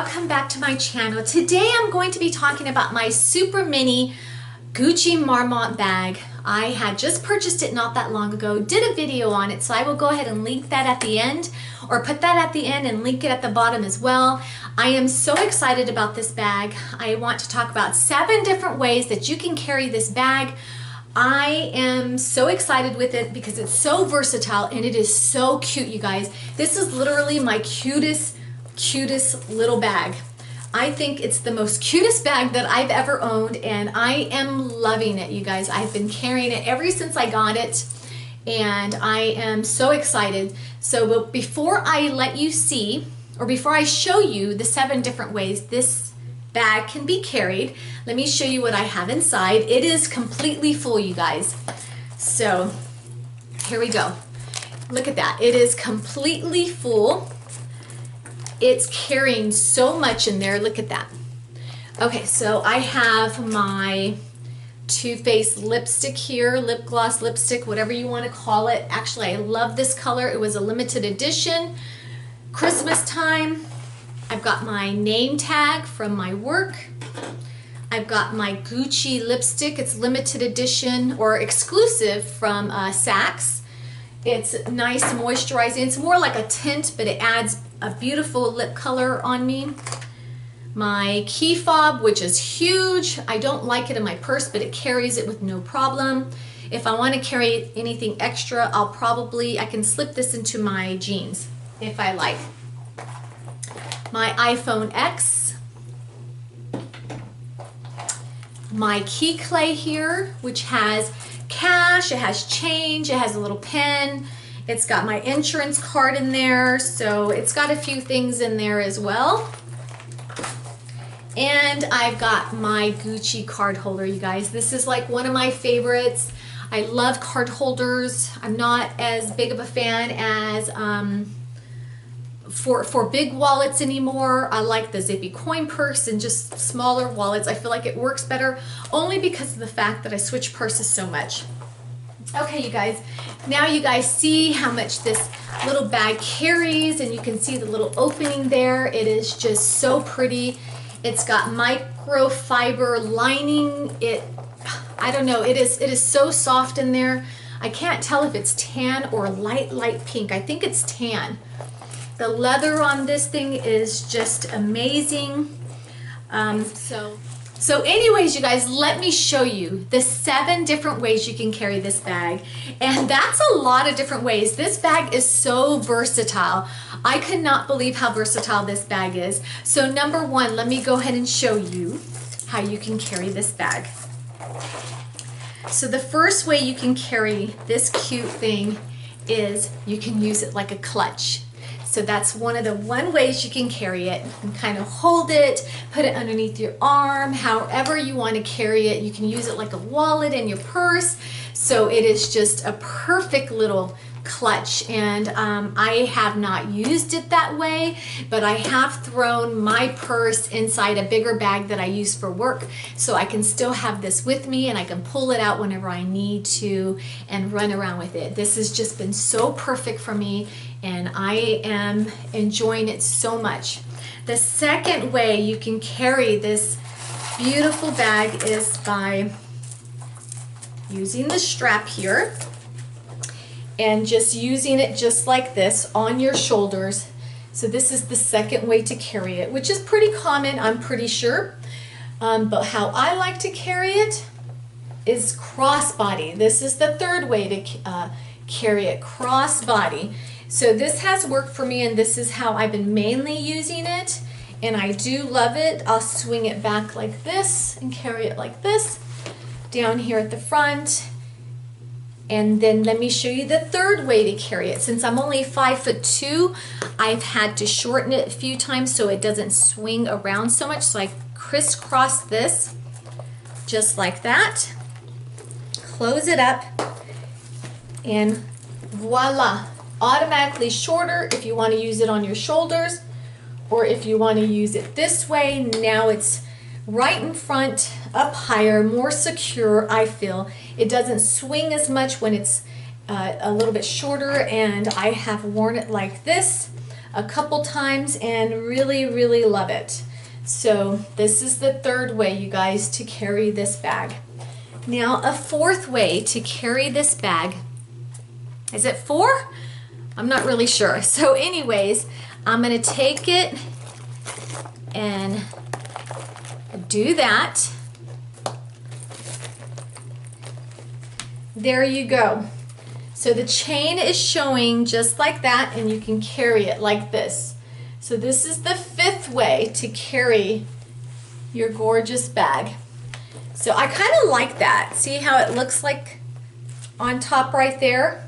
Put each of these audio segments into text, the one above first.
welcome back to my channel. Today I'm going to be talking about my super mini Gucci Marmont bag. I had just purchased it not that long ago, did a video on it, so I will go ahead and link that at the end, or put that at the end and link it at the bottom as well. I am so excited about this bag. I want to talk about 7 different ways that you can carry this bag. I am so excited with it because it's so versatile and it is so cute, you guys. This is literally my cutest little bag. I think it's the most cutest bag that I've ever owned, and I am loving it, you guys. I've been carrying it ever since I got it, and I am so excited. So before I let you see, or before I show you the 7 different ways this bag can be carried, let me show you what I have inside. It is completely full, you guys. So here we go. Look at that. It is completely full. It's carrying so much in there. Look at that. Okay, so I have my Too Faced lipstick here, lip gloss, lipstick, whatever you want to call it. Actually, I love this color. It was a limited edition, Christmas time. I've got my name tag from my work. I've got my Gucci lipstick. It's limited edition or exclusive from Saks. It's nice, moisturizing. It's more like a tint, but it adds a beautiful lip color on me. My key fob, which is huge. I don't like it in my purse, but it carries it with no problem. If I want to carry anything extra, I can slip this into my jeans if I like. My iPhone X. My key clay here, which has cash, it has change, it has a little pen. It's got my insurance card in there, so it's got a few things in there as well. And I've got my Gucci card holder, you guys. This is like one of my favorites. I love card holders. I'm not as big of a fan as for big wallets anymore. I like the zippy coin purse and just smaller wallets. I feel like it works better only because of the fact that I switch purses so much. Okay, you guys, now you guys see how much this little bag carries, and you can see the little opening there. It is just so pretty. It's got microfiber lining. I don't know, it is so soft in there. I can't tell if it's tan or light pink. I think it's tan. The leather on this thing is just amazing. So anyways, you guys, let me show you the 7 different ways you can carry this bag. And that's a lot of different ways. This bag is so versatile. I could not believe how versatile this bag is. So number 1, let me go ahead and show you how you can carry this bag. So the first way you can carry this cute thing is you can use it like a clutch. So that's one of the ways you can carry it. You can kind of hold it, put it underneath your arm, however you want to carry it. You can use it like a wallet in your purse. So it is just a perfect little clutch, and I have not used it that way, but I have thrown my purse inside a bigger bag that I use for work, so I can still have this with me and I can pull it out whenever I need to and run around with it. This has just been so perfect for me, and I am enjoying it so much. The second way you can carry this beautiful bag is by using the strap here and just using it just like this on your shoulders. So this is the second way to carry it, which is pretty common, I'm pretty sure. But how I like to carry it is crossbody. This is the third way to carry it, crossbody. So this has worked for me, and this is how I've been mainly using it, and I do love it. I'll swing it back like this and carry it like this down here at the front. And then let me show you the third way to carry it. Since I'm only 5'2", I've had to shorten it a few times so it doesn't swing around so much. So I crisscross this just like that, close it up, and voila, automatically shorter if you want to use it on your shoulders, or if you want to use it this way. Now it's right in front, up higher, more secure, I feel. It doesn't swing as much when it's a little bit shorter, and I have worn it like this a couple times and really, really love it. So this is the third way, you guys, to carry this bag. Now, a fourth way to carry this bag, is it 4? I'm not really sure. So anyways, I'm going to take it and do that. There you go. So the chain is showing just like that, and you can carry it like this. So this is the 5th way to carry your gorgeous bag. So I kind of like that. See how it looks like on top right there?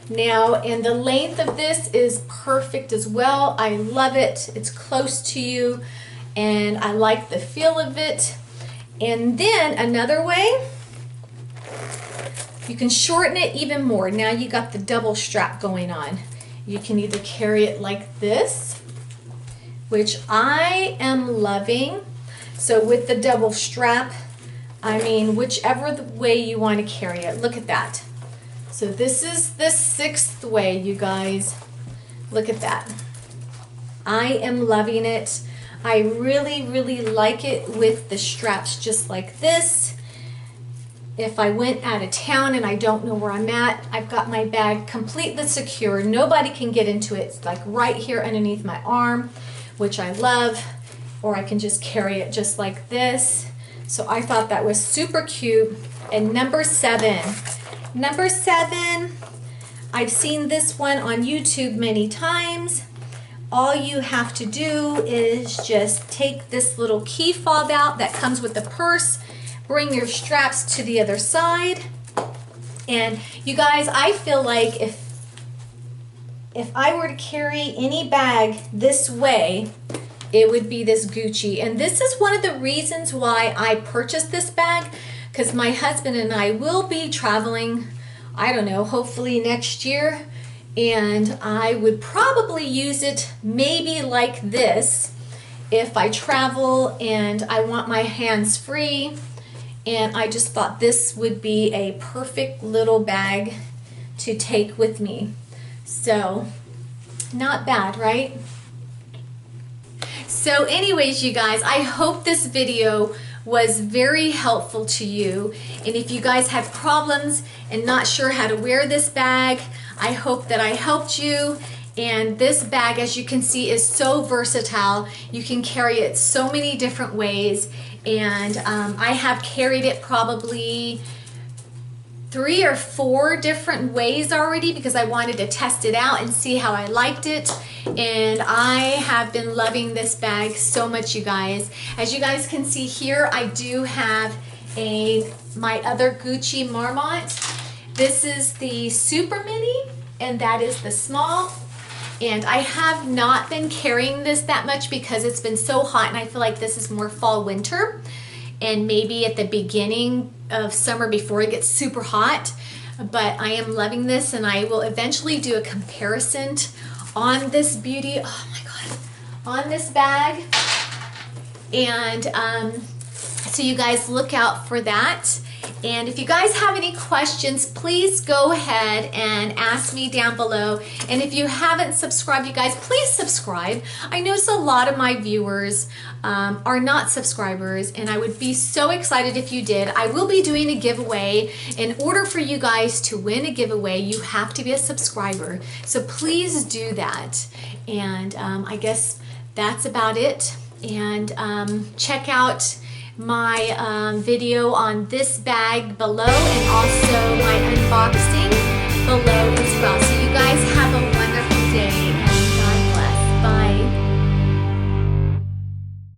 Now, and the length of this is perfect as well. I love it. It's close to you, and I like the feel of it. And then another way, you can shorten it even more. Now you got the double strap going on. You can either carry it like this, which I am loving. So with the double strap, I mean, whichever the way you want to carry it. Look at that. So this is the 6th way, you guys. Look at that. I am loving it. I really, really like it with the straps just like this. If I went out of town and I don't know where I'm at, I've got my bag completely secure. Nobody can get into it. It's like right here underneath my arm, which I love. Or I can just carry it just like this. So I thought that was super cute. And number 7. Number 7, I've seen this one on YouTube many times. All you have to do is just take this little key fob out that comes with the purse, bring your straps to the other side, and you guys, I feel like if I were to carry any bag this way, it would be this Gucci. And this is one of the reasons why I purchased this bag, because my husband and I will be traveling, I don't know, hopefully next year, and I would probably use it maybe like this if I travel and I want my hands free. And I just thought this would be a perfect little bag to take with me. So, not bad, right? So anyways, you guys, I hope this video was very helpful to you. And if you guys have problems and not sure how to wear this bag, I hope that I helped you. And this bag, as you can see, is so versatile. You can carry it so many different ways. And I have carried it probably 3 or 4 different ways already because I wanted to test it out and see how I liked it. And I have been loving this bag so much, you guys. As you guys can see here, I do have my other Gucci Marmont. This is the Super Mini, and that is the small. And I have not been carrying this that much because it's been so hot, and I feel like this is more fall winter and maybe at the beginning of summer before it gets super hot. But I am loving this, and I will eventually do a comparison on this beauty, oh my god, on this bag. And so you guys look out for that. And if you guys have any questions, please go ahead and ask me down below. And if you haven't subscribed, you guys, please subscribe. I notice a lot of my viewers are not subscribers, and I would be so excited if you did. I will be doing a giveaway. In order for you guys to win a giveaway, you have to be a subscriber. So please do that. And I guess that's about it. And check out my video on this bag below, and also my unboxing.